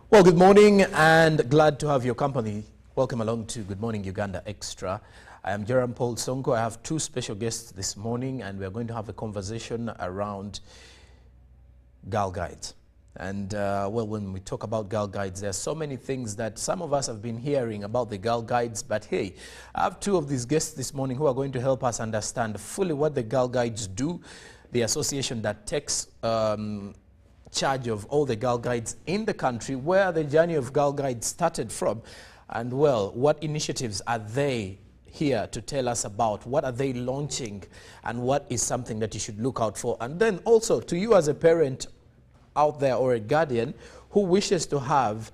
Well, good morning and glad to have your company. Welcome along to Good Morning Uganda Extra. I am Jerome Paul Sonko. I have two special guests this morning and we are going to have a conversation around Girl Guides. And well, when we talk about Girl Guides, there are so many things that some of us have been hearing about the Girl Guides, but hey, I have two of these guests this morning who are going to help us understand fully what the Girl Guides do, the association that takes charge of all the Girl Guides in the country, where the journey of Girl Guides started from, and well, what initiatives are they here to tell us about, what are they launching, and what is something that you should look out for. And then also to you as a parent out there or a guardian who wishes to have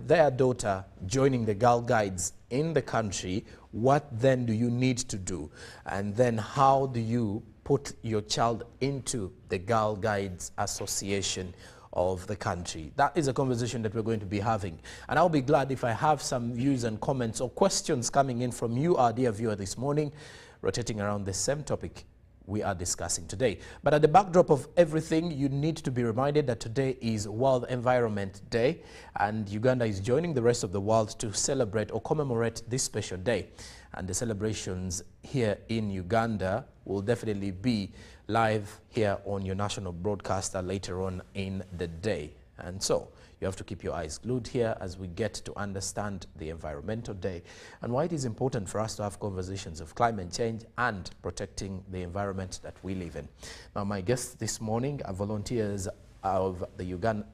their daughter joining the Girl Guides in the country, what then do you need to do? And then how do you put your child into the Girl Guides Association of the country? That is a conversation that we're going to be having. And I'll be glad if I have some views and comments or questions coming in from you, our dear viewer, this morning, rotating around the same topic we are discussing today. But at the backdrop of everything, you need to be reminded that today is World Environment Day, and Uganda is joining the rest of the world to celebrate or commemorate this special day. And the celebrations here in Uganda will definitely be live here on your national broadcaster later on in the day. And so you have to keep your eyes glued here as we get to understand the Environmental Day and why it is important for us to have conversations of climate change and protecting the environment that we live in. Now, my guests this morning are volunteers of the Ugandan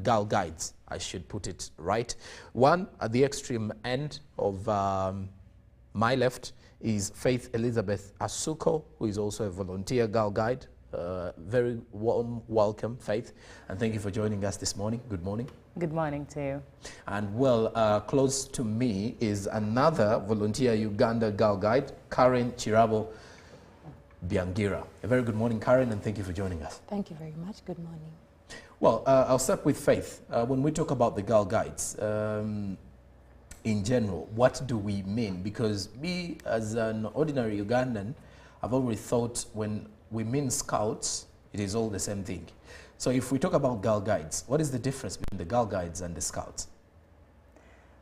Girl Guides, I should put it right. One at the extreme end of my left is Faith Elizabeth Asuko, who is also a volunteer Girl Guide. Very warm welcome, Faith, and thank you for joining us this morning. Good morning. Good morning to you. And well, close to me is another volunteer Uganda Girl Guide, Karen Chirabo Biangira. A very good morning, Karen, and thank you for joining us. Thank you very much. Good morning. Well, I'll start with Faith. When we talk about the Girl Guides, in general, what do we mean? Because me, as an ordinary Ugandan, I've always thought when we mean scouts, it is all the same thing. So if we talk about Girl Guides, what is the difference between the Girl Guides and the scouts?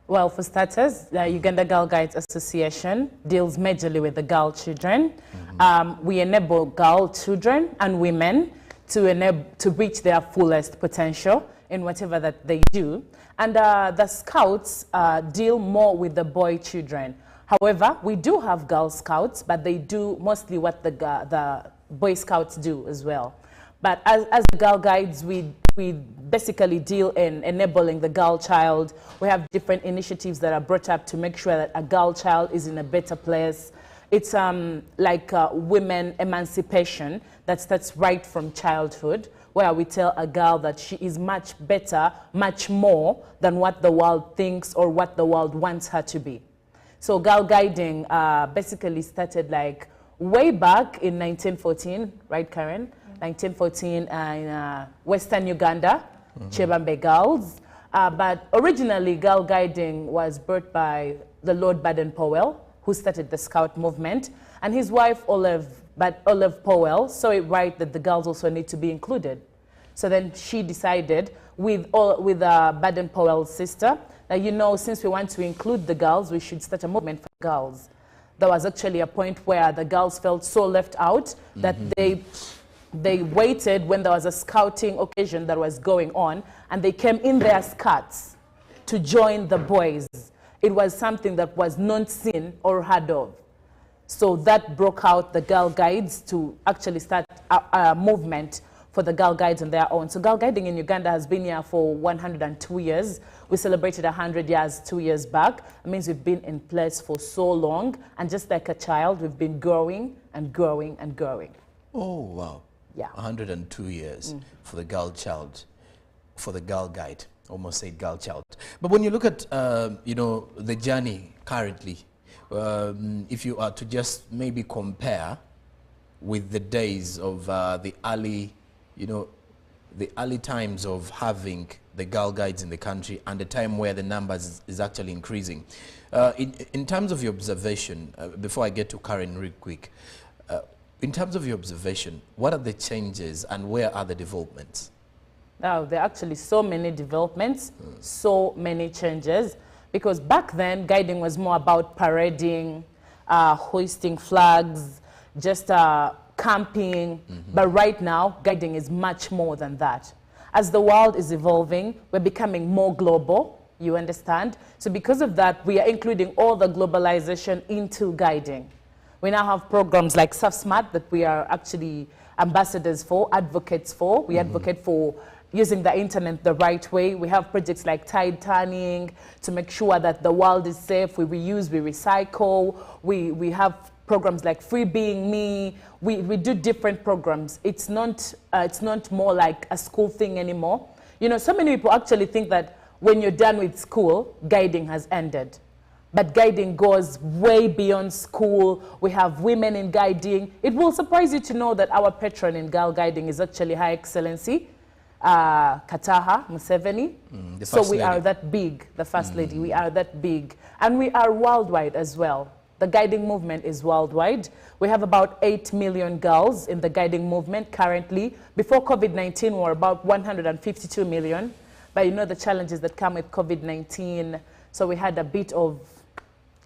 Well, for starters, the Uganda Girl Guides Association deals majorly with the girl children. We enable girl children and women to reach their fullest potential in whatever that they do. And the scouts deal more with the boy children. However, we do have Girl Scouts, but they do mostly what the Boy Scouts do as well. But as the Girl Guides, we basically deal in enabling the girl child. We have different initiatives that are brought up to make sure that a girl child is in a better place. It's like women emancipation that starts right from childhood, where we tell a girl that she is much better, much more than what the world thinks or what the world wants her to be. So girl guiding basically started like way back in 1914, right, Karen? 1914 in Western Uganda, Chebambe girls. But originally, girl guiding was brought by the Lord Baden-Powell, who started the Scout movement, and his wife Olive Powell saw it right that the girls also need to be included. So then she decided with Baden-Powell's sister that, you know, since we want to include the girls, we should start a movement for girls. There was actually a point where the girls felt so left out that they waited when there was a scouting occasion that was going on, and they came in their skirts to join the boys. It was something that was not seen or heard of. So that broke out the Girl Guides to actually start a movement for the Girl Guides on their own. So Girl Guiding in Uganda has been here for 102 years. We celebrated 100 years 2 years back. It means we've been in place for so long, and just like a child, we've been growing and growing and growing. Oh, wow. Yeah. 102 years for the girl child, for the Girl Guide. Almost said girl child. But when you look at, you know, the journey currently, if you are to just maybe compare with the days of the early, you know, the early times of having the Girl Guides in the country and the time where the numbers is actually increasing. In terms of your observation, before I get to Karen real quick, in terms of your observation, what are the changes and where are the developments? Oh, there are actually so many developments, so many changes. Because back then, guiding was more about parading, hoisting flags, just camping. But right now, guiding is much more than that. As the world is evolving, we're becoming more global, you understand? So because of that, we are including all the globalization into guiding. We now have programs like SafeSmart that we are actually ambassadors for, advocates for. We advocate for using the internet the right way. We have projects like tide turning to make sure that the world is safe. We reuse, we recycle. We have programs like Free Being Me. We do different programs. It's not more like a school thing anymore. You know, so many people actually think that when you're done with school, guiding has ended. But guiding goes way beyond school. We have women in guiding. It will surprise you to know that our patron in girl guiding is actually Her Excellency Kataha Museveni. So we are that big, the First Lady. We are that big. And we are worldwide as well. The guiding movement is worldwide. We have about 8 million girls in the guiding movement currently. Before COVID-19, we were about 152 million. But you know the challenges that come with COVID-19. So we had a bit of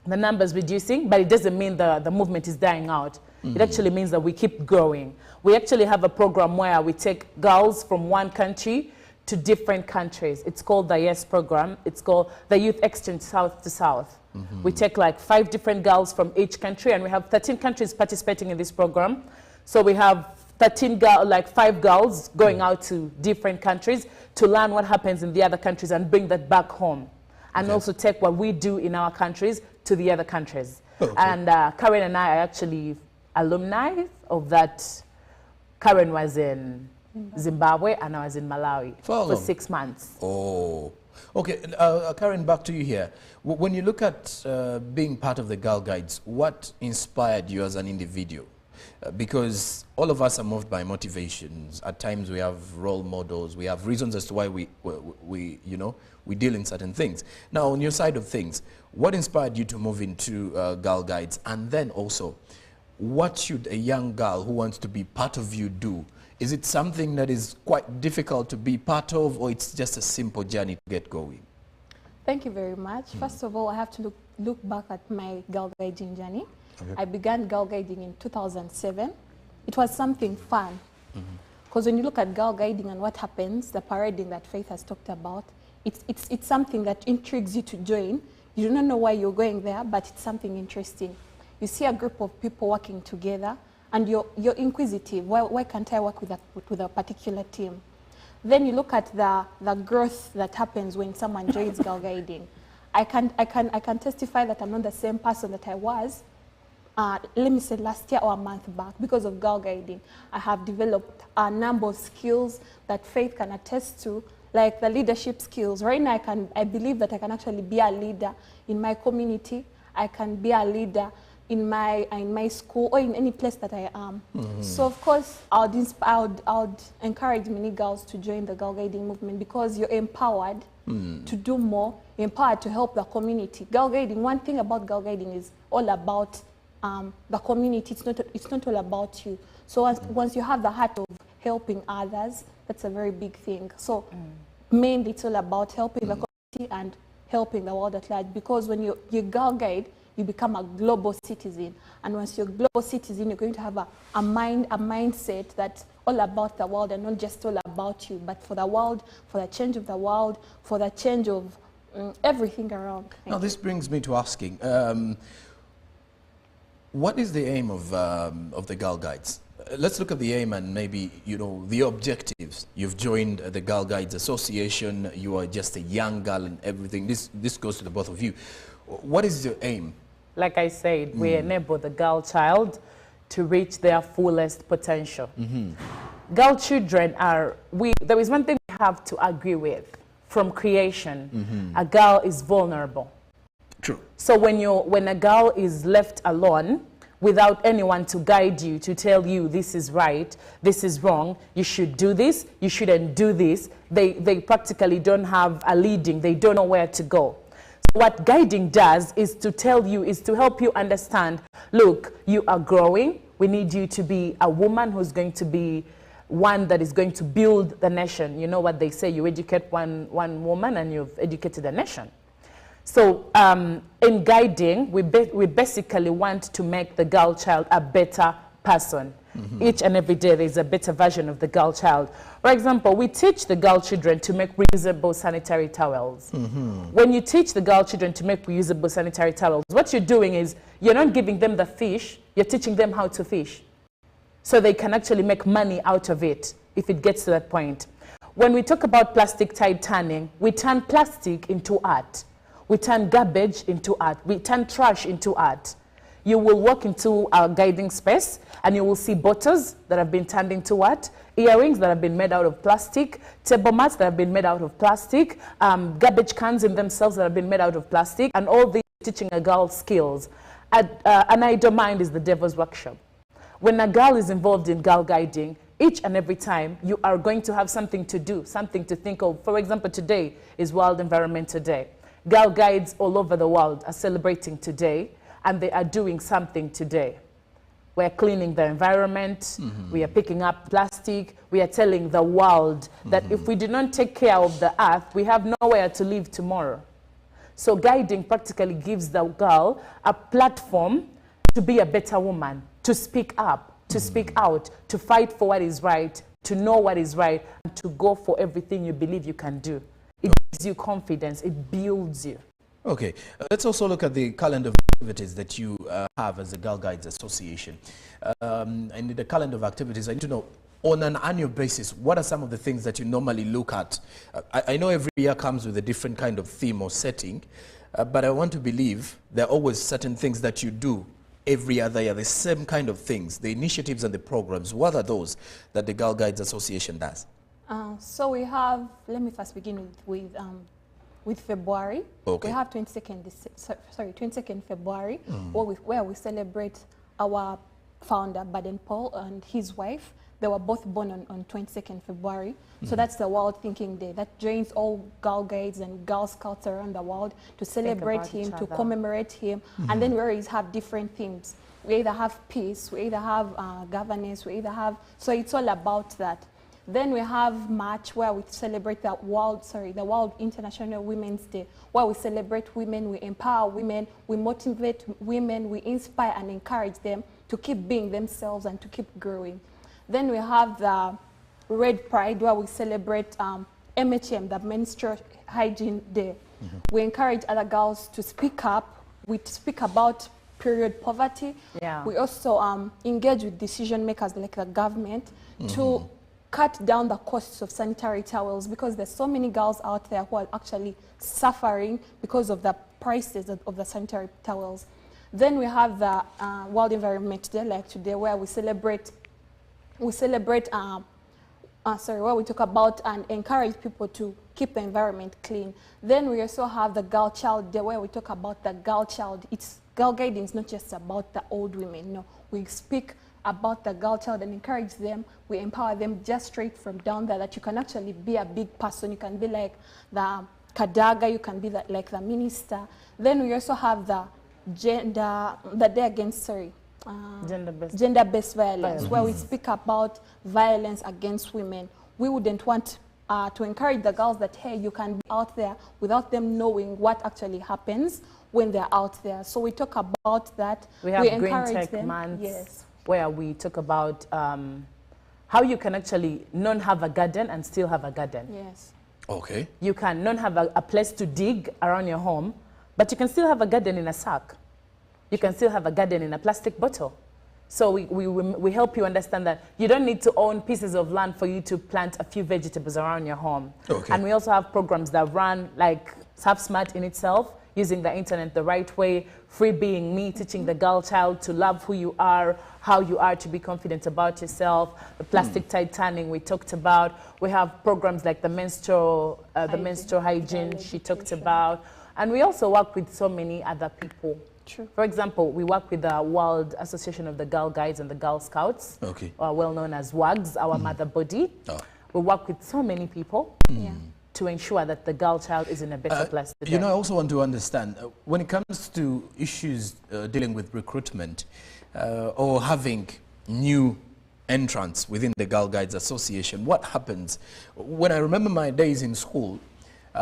the numbers reducing, but it doesn't mean the movement is dying out. It actually means that we keep growing. We actually have a program where we take girls from one country to different countries. It's called the YES program. It's called the Youth Exchange South to South. We take like 5 different girls from each country, and we have 13 countries participating in this program. So we have 5 girls going out to different countries to learn what happens in the other countries and bring that back home. And also take what we do in our countries to the other countries. And Karen and I are actually alumni of that. Karen was in Zimbabwe and I was in Malawi for 6 months. Oh, okay. Karen, back to you here. When you look at being part of the Girl Guides, what inspired you as an individual? Because all of us are moved by motivations. At times we have role models. We have reasons as to why we deal in certain things. Now, on your side of things, what inspired you to move into Girl Guides? And then also, what should a young girl who wants to be part of you do? Is it something that is quite difficult to be part of, or it's just a simple journey to get going? Thank you very much. First of all, I have to look back at my girl guiding journey. I began girl guiding in 2007. It was something fun. Because when you look at girl guiding and what happens, the parading that Faith has talked about, it's something that intrigues you to join. You do not know why you're going there, but it's something interesting. You see a group of people working together, and you're inquisitive. Why can't I work with a particular team? Then you look at the growth that happens when someone joins girl guiding. I can testify that I'm not the same person that I was, let me say last year or a month back. Because of girl guiding, I have developed a number of skills that Faith can attest to, like the leadership skills. Right now, I believe that I can actually be a leader in my community. I can be a leader in my school or in any place that I am. So of course, I would encourage many girls to join the girl guiding movement, because you're empowered to do more, empowered to help the community. Girl guiding, one thing about girl guiding is all about the community. It's not all about you. So once you have the heart of helping others, that's a very big thing. So mainly it's all about helping the community and helping the world at large, because when you girl guide, you become a global citizen. And once you're a global citizen, you're going to have a mindset that's all about the world, and not just all about you, but for the world, for the change of the world, for the change of everything around. Now, this brings me to asking, what is the aim of the Girl Guides? Let's look at the aim and maybe, the objectives. You've joined the Girl Guides Association. You are just a young girl and everything. This goes to the both of you. What is your aim? Like I said, we enable the girl child to reach their fullest potential. Girl children there is one thing we have to agree with. From creation, a girl is vulnerable. True. So when a girl is left alone, without anyone to guide you, to tell you this is right, this is wrong, you should do this, you shouldn't do this, they practically don't have a leading, they don't know where to go. So what guiding does is to help you understand, look, you are growing, we need you to be a woman who's going to be one that is going to build the nation. You know what they say, you educate one woman and you've educated a nation. So in guiding, we basically want to make the girl child a better person. Each and every day there's a better version of the girl child. For example, we teach the girl children to make reusable sanitary towels. When you teach the girl children to make reusable sanitary towels, what you're doing is you're not giving them the fish, you're teaching them how to fish. So they can actually make money out of it if it gets to that point. When we talk about plastic tide turning, we turn plastic into art. We turn garbage into art. We turn trash into art. You will walk into our guiding space and you will see bottles that have been turned into art, earrings that have been made out of plastic, table mats that have been made out of plastic, garbage cans in themselves that have been made out of plastic, and all these teaching a girl skills. An idle mind is the devil's workshop. When a girl is involved in girl guiding, each and every time you are going to have something to do, something to think of. For example, today is World Environmental Day. Girl guides all over the world are celebrating today, and they are doing something today. We're cleaning the environment, we are picking up plastic, we are telling the world that if we do not take care of the earth, we have nowhere to live tomorrow. So guiding practically gives the girl a platform to be a better woman, to speak up, to speak out, to fight for what is right, to know what is right, and to go for everything you believe you can do. It gives you confidence, it builds you. Okay, let's also look at the calendar of activities that you have as the Girl Guides Association. And in the calendar of activities, I need to know, on an annual basis, what are some of the things that you normally look at? I know every year comes with a different kind of theme or setting, but I want to believe there are always certain things that you do every other year, the same kind of things, the initiatives and the programs. What are those that the Girl Guides Association does? So we have, let me first begin with February. Okay. We have 22nd February, where we celebrate our founder, Baden Paul, and his wife. They were both born on 22nd February. So that's the World Thinking Day. That joins all Girl Guides and Girl Scouts around the world to celebrate him, to commemorate him. And then we always have different themes. We either have peace, we either have governance, we either have, so it's all about that. Then we have March, where we celebrate the World International Women's Day, where we celebrate women, we empower women, we motivate women, we inspire and encourage them to keep being themselves and to keep growing. Then we have the Red Pride, where we celebrate MHM, the Menstrual Hygiene Day. We encourage other girls to speak up. We speak about period poverty. Yeah. We also engage with decision makers like the government to cut down the costs of sanitary towels, because there's so many girls out there who are actually suffering because of the prices of the sanitary towels. Then we have the World Environment Day, like today, where we celebrate, where we talk about and encourage people to keep the environment clean. Then we also have the Girl Child Day, where we talk about the girl child. It's girl guiding is not just about the old women. No, we speak about the girl child and encourage them. We empower them just straight from down there, that you can actually be a big person. You can be like the Kadaga, you can be like the minister. Then we also have the day against, gender-based violence, where we speak about violence against women. We wouldn't want to encourage the girls that, hey, you can be out there without them knowing what actually happens when they're out there. So we talk about that. We have Green Tech them. Months, yes, where we talk about how you can actually not have a garden and still have a garden. Yes. Okay. You can not have a place to dig around your home, but you can still have a garden in a sack. You can still have a garden in a plastic bottle. So we help you understand that you don't need to own pieces of land for you to plant a few vegetables around your home. Okay. And we also have programs that run like Surf Smart in itself, using the internet the right way, Free Being Me, teaching the girl child to love who you are, how you are, to be confident about yourself, the plastic tide turning we talked about. We have programs like the menstrual hygiene she talked about. And we also work with so many other people. True. For example, we work with the World Association of the Girl Guides and the Girl Scouts, well known as WAGs, our mother body. Oh. We work with so many people to ensure that the girl child is in a better place today. You know, I also want to understand, when it comes to issues dealing with recruitment or having new entrance within the Girl Guides Association. What happens? When I remember my days in school,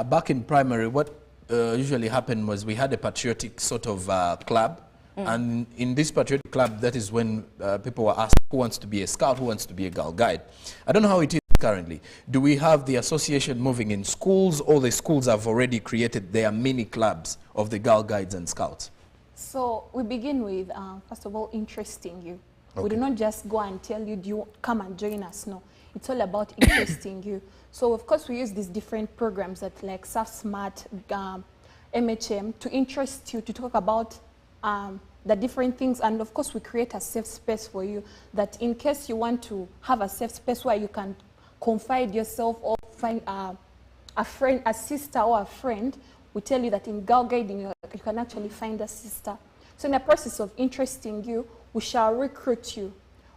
back in primary, what usually happened was we had a patriotic sort of club. And in this patriotic club, that is when people were asked who wants to be a scout, who wants to be a Girl Guide. I don't know how it is currently. Do we have the association moving in schools, or the schools have already created their mini clubs of the Girl Guides and Scouts? So we begin with, first of all, interesting you. Okay. We do not just go and tell you, do you come and join us? No, it's all about interesting you. So of course we use these different programs that like Surf Smart, MHM, to interest you, to talk about the different things, and of course we create a safe space for you, that in case you want to have a safe space where you can confide yourself or find a friend, a sister or a friend, we tell you that in Girl Guiding you can actually find a sister. So in the process of interesting you, we shall recruit you.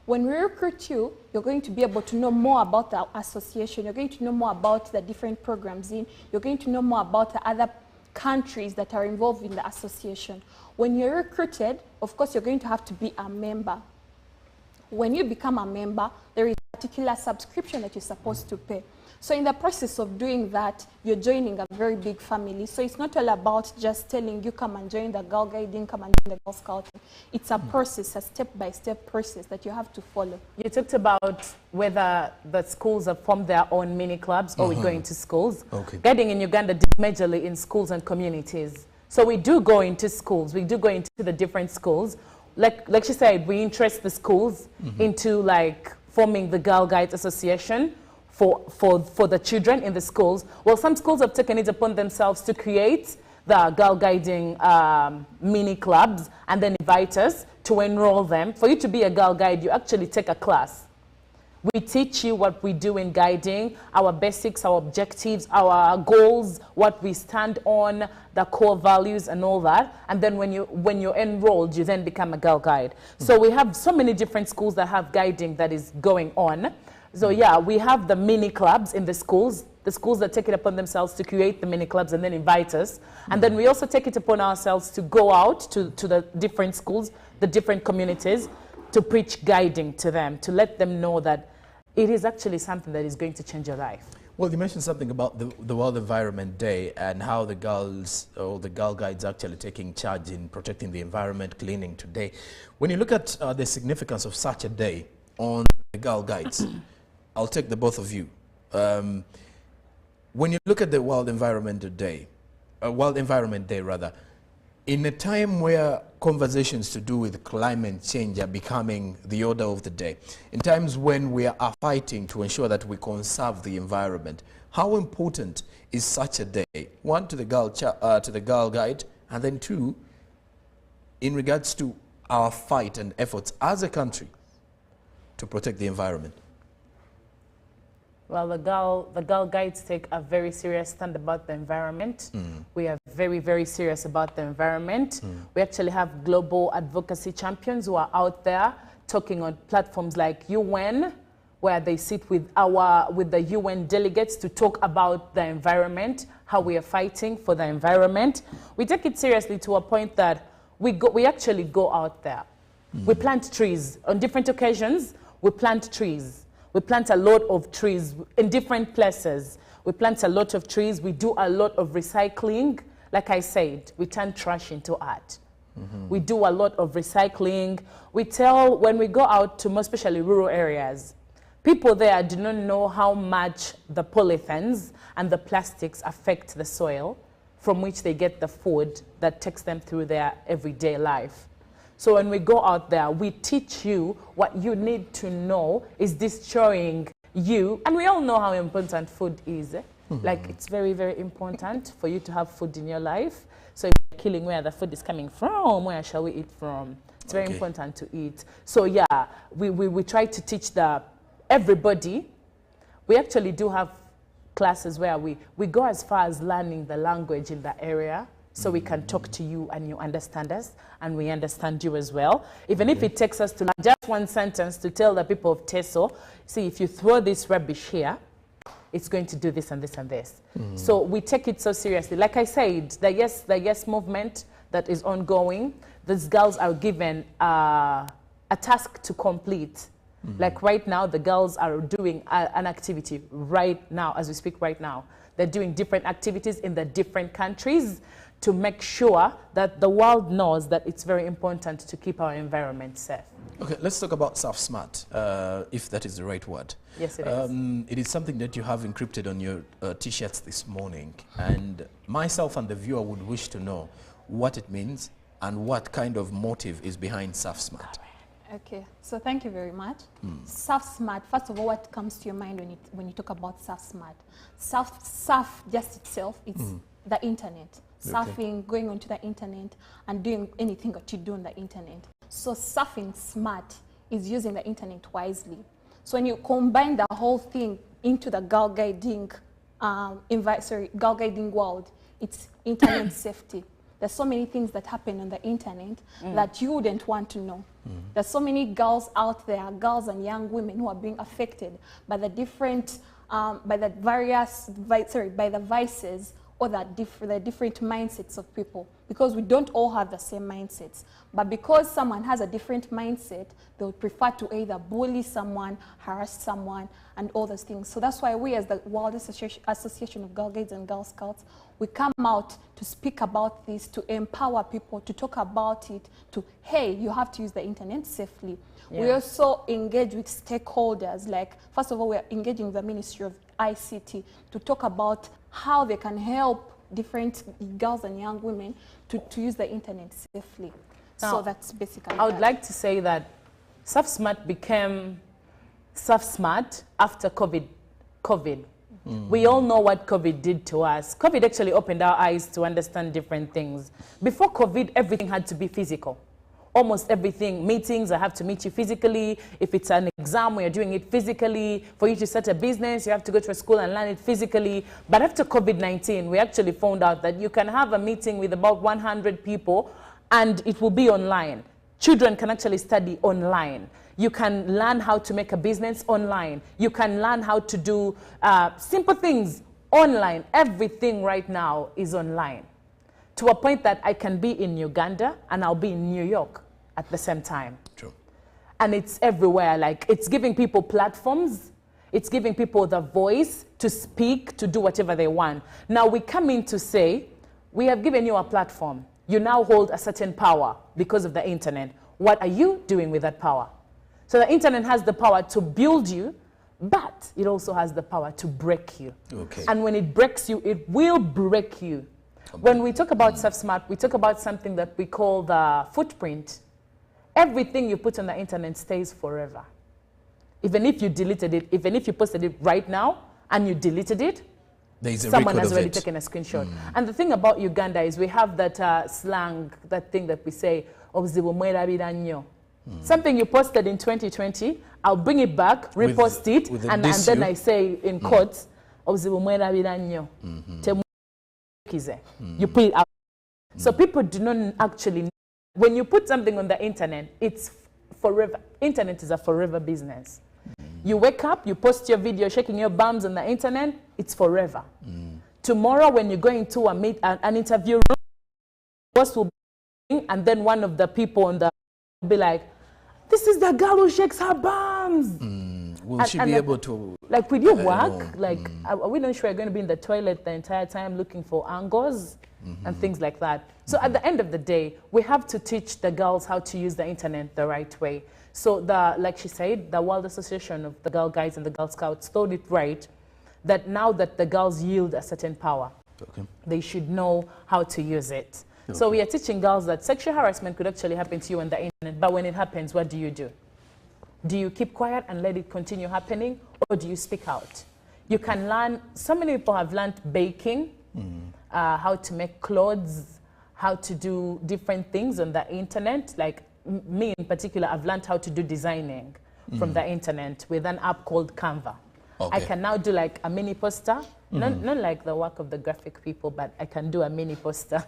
When we recruit you, you're going to be able to know more about the association, you're going to know more about the different programs you're going to know more about the other countries that are involved in the association. When you're recruited, of course, you're going to have to be a member. When you become a member, there is a particular subscription that you're supposed to pay. So in the process of doing that, you're joining a very big family. So it's not all about just telling you come and join the Girl Guiding, come and join the Girl Scouting. It's a process, a step-by-step process that you have to follow. You talked about whether the schools have formed their own mini clubs or we go into schools. Okay. Guiding in Uganda did majorly in schools and communities. So we do go into schools, we do go into the different schools. Like she said, we interest the schools into like forming the Girl Guides Association for the children in the schools. Well, some schools have taken it upon themselves to create the Girl Guiding mini clubs and then invite us to enroll them. For you to be a Girl Guide, you actually take a class. We teach you what we do in guiding, our basics, our objectives, our goals, what we stand on, the core values and all that. And then when you're enrolled, you then become a Girl Guide. So we have so many different schools that have guiding that is going on. So yeah, we have the mini clubs in the schools that take it upon themselves to create the mini clubs and then invite us. And then we also take it upon ourselves to go out to the different schools, the different communities, to preach guiding to them, to let them know that it is actually something that is going to change your life. Well, you mentioned something about the World Environment Day and how the girls or the Girl Guides actually taking charge in protecting the environment, cleaning today. When you look at the significance of such a day on the Girl Guides, I'll take the both of you. When you look at the World Environment Day, in a time where conversations to do with climate change are becoming the order of the day, in times when we are fighting to ensure that we conserve the environment, how important is such a day? One, to the Girl Guide, and then two, in regards to our fight and efforts as a country to protect the environment. Well, the Girl Guides take a very serious stand about the environment. We are very, very serious about the environment. We actually have global advocacy champions who are out there talking on platforms like UN, where they sit with the UN delegates to talk about the environment, how we are fighting for the environment. We take it seriously to a point that we actually go out there. We plant trees. On different occasions, we plant trees. We plant a lot of trees in different places. We plant a lot of trees. We do a lot of recycling. Like I said, we turn trash into art. We do a lot of recycling. We tell, when we go out to more especially rural areas, people there do not know how much the polythenes and the plastics affect the soil from which they get the food that takes them through their everyday life. So when we go out there, we teach you what you need to know is destroying you. And we all know how important food is. Like, it's very, very important for you to have food in your life. So if you're killing where the food is coming from, where shall we eat from? It's very important to eat. So yeah, we try to teach everybody. We actually do have classes where we go as far as learning the language in the area, so we can talk to you and you understand us and we understand you as well. Even if it takes us to learn just one sentence to tell the people of Teso, see, if you throw this rubbish here, it's going to do this and this and this. So we take it so seriously. Like I said, the Yes movement that is ongoing, these girls are given a task to complete. Like right now, the girls are doing an activity right now, as we speak right now. They're doing different activities in the different countries to make sure that the world knows that it's very important to keep our environment safe. Okay, let's talk about SafeSmart, if that is the right word. Yes, it is. It is something that you have encrypted on your T-shirts this morning, and myself and the viewer would wish to know what it means and what kind of motive is behind SafeSmart. Okay, so thank you very much. SafeSmart, first of all, what comes to your mind when you talk about SafeSmart? Surf just itself, it's the internet. Surfing, going onto the internet and doing anything that you do on the internet. So surfing smart is using the internet wisely. So when you combine the whole thing into the girl guiding, girl guiding world, it's internet safety. There's so many things that happen on the internet that you wouldn't want to know. There's so many girls out there, girls and young women who are being affected by the different, by the vices or the different mindsets of people, because we don't all have the same mindsets. But because someone has a different mindset, they would prefer to either bully someone, harass someone, and all those things. So that's why we, as the World Association of Girl Guides and Girl Scouts, we come out to speak about this, to empower people, to talk about it, to, hey, you have to use the internet safely. Yeah. We also engage with stakeholders, like, first of all, we're engaging with the Ministry of ICT to talk about how they can help different girls and young women to use the internet safely. Now, so that's basically I would like to say that SafeSmart became SafeSmart after COVID. We all know what COVID did to us. COVID actually opened our eyes to understand different things. Before COVID, everything had to be physical. Almost everything, meetings, I have to meet you physically. If it's an exam, we are doing it physically. For you to start a business, you have to go to a school and learn it physically. But after COVID-19, we actually found out that you can have a meeting with about 100 people and it will be online. Children can actually study online. You can learn how to make a business online. You can learn how to do simple things online. Everything right now is online, to a point that I can be in Uganda and I'll be in New York at the same time. True. And it's everywhere. Like, it's giving people platforms. It's giving people the voice to speak, to do whatever they want. Now we come in to say, we have given you a platform. You now hold a certain power because of the internet. What are you doing with that power? So the internet has the power to build you, but it also has the power to break you. Okay. And when it breaks you, it will break you. When we talk about SafeSmart, we talk about something that we call the footprint. Everything you put on the internet stays forever. Even if you deleted it, even if you posted it right now and you deleted it, someone has already taken a screenshot. And the thing about Uganda is we have that slang, that thing that we say, something you posted in 2020, I'll bring it back, repost it, and then I say in quotes, you put it out. So people do not actually, when you put something on the internet, it's forever. Internet is a forever business. You wake up, you post your video shaking your bums on the internet, it's forever. Tomorrow when you're going to an interview room, boss will be, and then one of the people on the will be like, this is the girl who shakes her bums. Will she be able to... Like, with your work, like, are we not sure you're going to be in the toilet the entire time looking for angles and things like that? So at the end of the day, we have to teach the girls how to use the internet the right way. So like she said, the World Association of the Girl Guides and the Girl Scouts thought it right that now that the girls yield a certain power, they should know how to use it. So we are teaching girls that sexual harassment could actually happen to you on the internet, but when it happens, what do you do? Do you keep quiet and let it continue happening, or do you speak out? You can learn, so many people have learned baking, how to make clothes, how to do different things on the internet. Like me in particular, I've learned how to do designing from the internet with an app called Canva. I can now do like a mini poster, not like the work of the graphic people, but I can do a mini poster.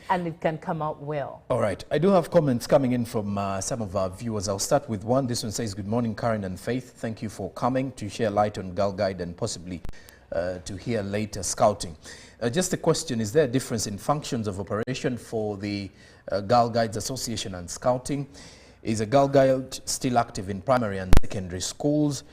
And it can come out well. All right. I do have comments coming in from some of our viewers. I'll start with one. This one says, good morning, Karen and Faith. Thank you for coming to share light on Girl Guide and possibly to hear later scouting. Just a question, is there a difference in functions of operation for the Girl Guides Association and scouting? Is a Girl Guide still active in primary and secondary schools,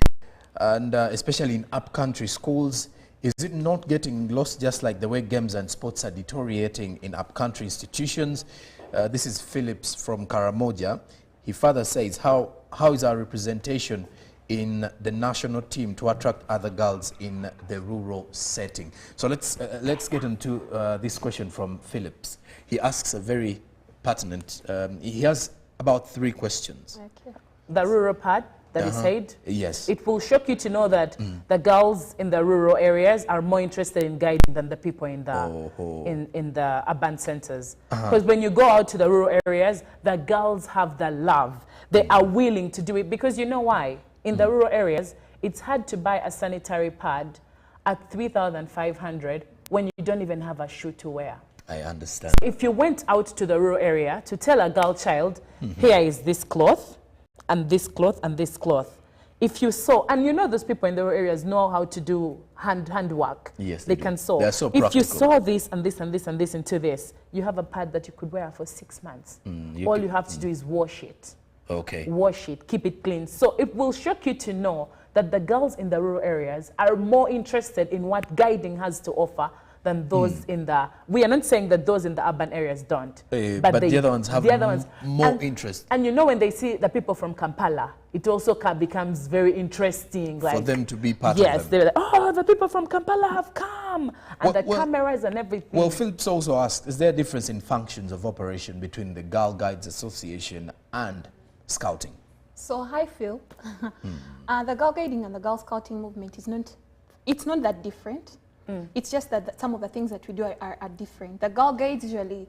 and especially in up-country schools? Is it not getting lost just like the way games and sports are deteriorating in up-country institutions? This is Phillips from Karamoja. He further says, how is our representation in the national team to attract other girls in the rural setting? So let's get into this question from Phillips. He asks a very pertinent, he has about 3 questions. Okay. The rural part that he said, yes, it will shock you to know that the girls in the rural areas are more interested in guiding than the people in the in the urban centers. Because when you go out to the rural areas, the girls have the love. They are willing to do it, because you know why? In the rural areas, it's hard to buy a sanitary pad at 3,500 when you don't even have a shoe to wear. I understand. If you went out to the rural area to tell a girl child, here is this cloth, and this cloth, and this cloth. If you saw, and you know those people in the rural areas know how to do handwork. Yes, they can sew. They're so if practical. you saw this and this and this and this into this, you have a pad that you could wear for 6 months. All you have to do is wash it. Okay. Wash it, keep it clean. So it will shock you to know that the girls in the rural areas are more interested in what guiding has to offer than those in the, we are not saying that those in the urban areas don't. But the other ones have more interest. And you know, when they see the people from Kampala, it also becomes very interesting. Like, for them to be part yes, of them. they're like, oh, the people from Kampala have come. And the cameras and everything. Well, Phillips also asked, is there a difference in functions of operation between the Girl Guides Association and Scouting? So hi Phil. The Girl Guiding and the Girl Scouting movement is not that different. It's just that some of the things that we do are different. The Girl Guides usually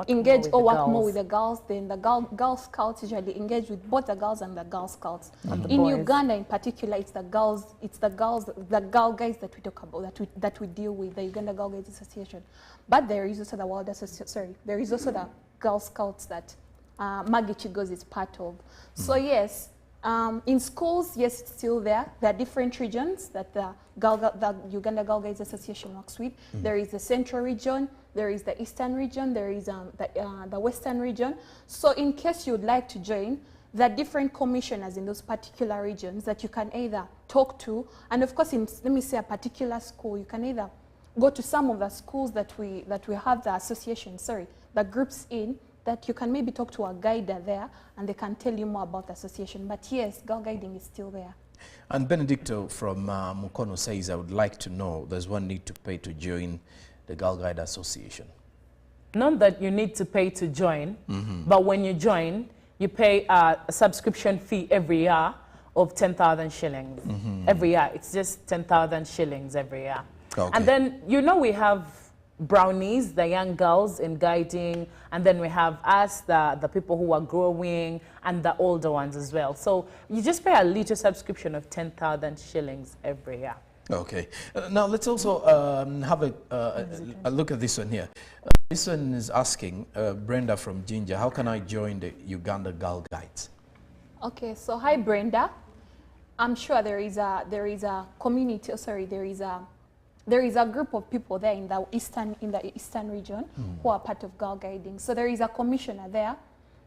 engage or work more with the girls. Then the Girl Scouts usually engage with both the girls and the Girl Scouts. In Uganda, in particular, it's the Girl Guides that we talk about, that we deal with, the Uganda Girl Guides Association. But there is also the World Association. Sorry, there is also the Girl Scouts that Maggie Chigos is part of. So yes. In schools, yes, it's still there. There are different regions that the Uganda Girl Guides Association works with. There is the Central region, there is the Eastern region, there is the Western region. So in case you would like to join, there are different commissioners in those particular regions that you can either talk to. And of course, in, let me say, a particular school, you can either go to some of the schools that we have the association, the groups in, that you can maybe talk to a guider there and they can tell you more about the association. But yes, girl guiding is still there. And Benedicto from Mukono says, I would like to know, there's one need to pay to join the Girl Guide Association? Not that you need to pay to join, but when you join, you pay a subscription fee every year of 10,000 shillings. Every year, it's just 10,000 shillings every year. Okay. And then, you know, we have brownies, the young girls in guiding, and then we have us, the people who are growing, and the older ones as well. So you just pay a little subscription of 10,000 shillings every year. Okay. Now let's also have a look at this one here. This one is asking, Brenda from Ginger, how can I join the Uganda Girl Guides? Okay, so hi Brenda. I'm sure there is a community, there is a group of people there in the eastern region who are part of Girl Guiding. So there is a commissioner there.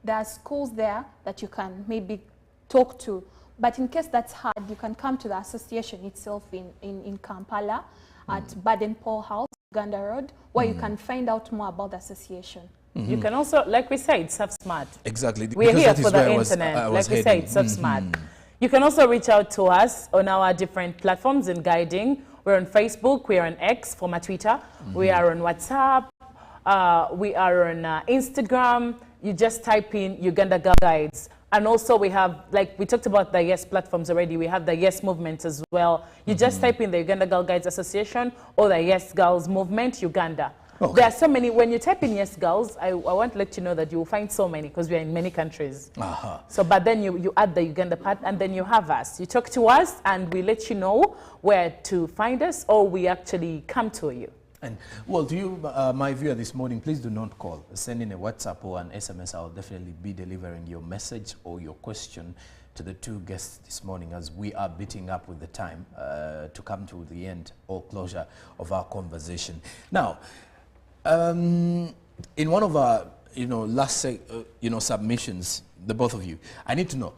There are schools there that you can maybe talk to. But in case that's hard, you can come to the association itself in Kampala at Baden Paul House, Uganda Road, where you can find out more about the association. You can also, like we said, Surf Smart. Exactly. We're here for the internet. Like we said, Surf Smart. You can also reach out to us on our different platforms in guiding. We're on Facebook, we're on X, former Twitter, we are on WhatsApp, we are on Instagram. You just type in Uganda Girl Guides. And also we have, like we talked about the Yes platforms already, we have the Yes movement as well. You just type in the Uganda Girl Guides Association or the Yes Girls Movement, Uganda. Okay. There are so many. When you type in Yes Girls, I want to let you know that you will find so many because we are in many countries. So, but then you add the Uganda part and then you have us. You talk to us and we let you know where to find us, or we actually come to you. And well, to you, my viewer this morning, please do not call. Send in a WhatsApp or an SMS. I'll definitely be delivering your message or your question to the two guests this morning as we are beating up with the time to come to the end or closure of our conversation. Now, in one of our last submissions, the both of you. I need to know,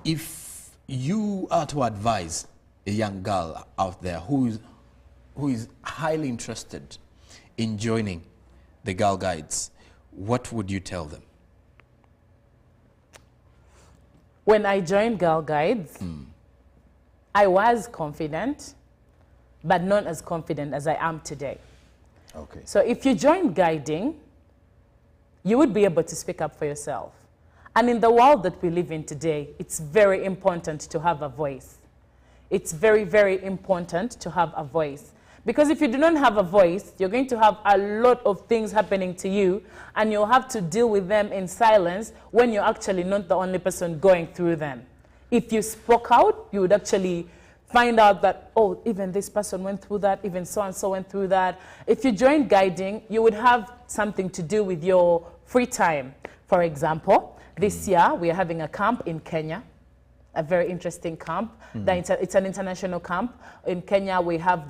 if you are to advise a young girl out there who is highly interested in joining the Girl Guides, what would you tell them? When I joined Girl Guides, I was confident, but not as confident as I am today. Okay. So if you join guiding, you would be able to speak up for yourself. And in the world that we live in today, it's very important to have a voice. It's very, very important to have a voice. Because if you do not have a voice, you're going to have a lot of things happening to you, and you'll have to deal with them in silence when you're actually not the only person going through them. If you spoke out, you would actually find out that, oh, even this person went through that, even so-and-so went through that. If you join guiding, you would have something to do with your free time. For example, this year we are having a camp in Kenya, a very interesting camp. It's an international camp. In Kenya, we have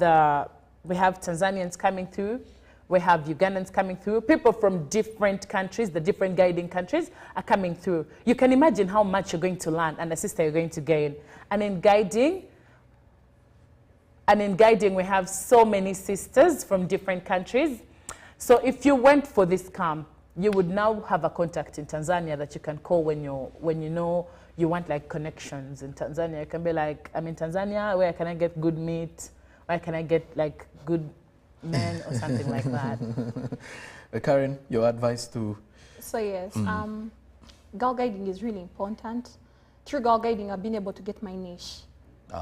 Tanzanians coming through. We have Ugandans coming through. People from different countries, the different guiding countries, are coming through. You can imagine how much you're going to learn and the sister you're going to gain. And in guiding, we have so many sisters from different countries. So if you went for this camp, you would now have a contact in Tanzania that you can call when you know you want like connections in Tanzania. You can be like, I'm in Tanzania, where can I get good meat? Where can I get like good men or something like that? Karen, your advice to... So yes, girl guiding is really important. Through girl guiding, I've been able to get my niche,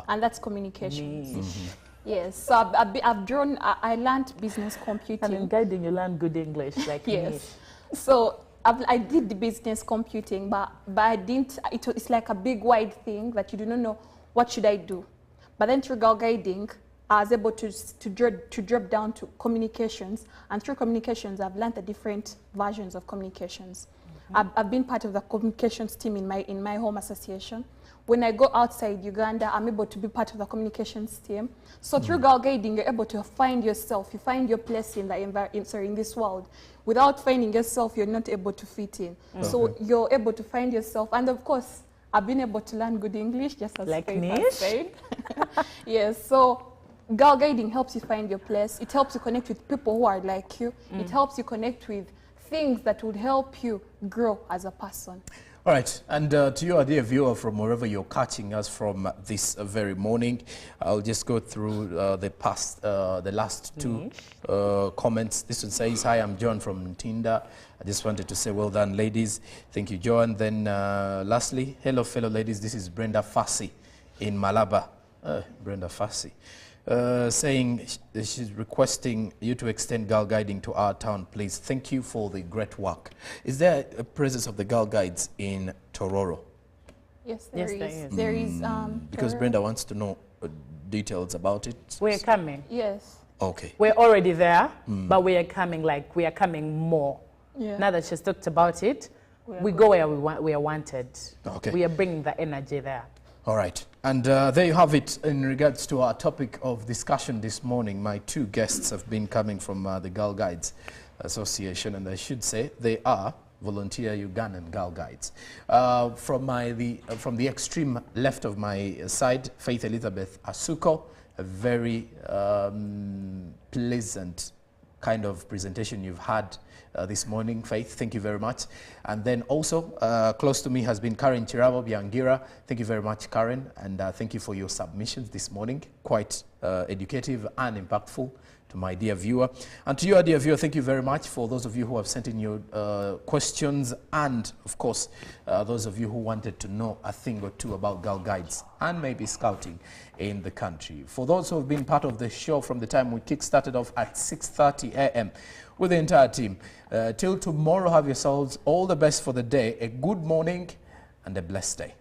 and that's communications. Yes, so I learned business computing. And in guiding, you learn good English, like yes. me. So I did the business computing, but I didn't. It's like a big wide thing that you do not know what should I do. But then through girl guiding, I was able to drop down to communications, and through communications, I've learned the different versions of communications. I've been part of the communications team in my home association. When I go outside Uganda, I'm able to be part of the communications team. So through girl guiding, you're able to find yourself. You find your place in this world. Without finding yourself, you're not able to fit in. So you're able to find yourself, and of course, I've been able to learn good English, just as like Faith has said. Yes, so girl guiding helps you find your place. It helps you connect with people who are like you. It helps you connect with things that would help you grow as a person. All right, and to you, dear viewer, from wherever you're catching us from this very morning, I'll just go through the last two comments. This one says, hi, I'm John from Tinda. I just wanted to say, well done, ladies. Thank you, John. Then lastly, hello, fellow ladies. This is Brenda Fassi in Malaba. Brenda Fassi. Saying she's requesting you to extend girl guiding to our town, please. Thank you for the great work. Is there a presence of the girl guides in Tororo? Yes, there is. There is. Because Brenda wants to know details about it. We're coming. Yes. Okay. We're already there, but we are coming more. Yeah. Now that she's talked about it, we go where we are wanted. Okay. We are bringing the energy there. All right. And there you have it in regards to our topic of discussion this morning. My two guests have been coming from the Girl Guides Association, and I should say they are volunteer Ugandan Girl Guides. From the extreme left of my side, Faith Elizabeth Asuko, a very pleasant kind of presentation you've had this morning, Faith. Thank you very much. And then also close to me has been Karen Chirabo Biangira. Thank you very much, Karen, and thank you for your submissions this morning. Quite educative and impactful to my dear viewer. And to you, dear viewer, thank you very much for those of you who have sent in your questions, and of course those of you who wanted to know a thing or two about Girl Guides and maybe scouting in the country. For those who have been part of the show from the time we kick-started off at 6:30 a.m. with the entire team. Till tomorrow, have yourselves all the best for the day, a good morning and a blessed day.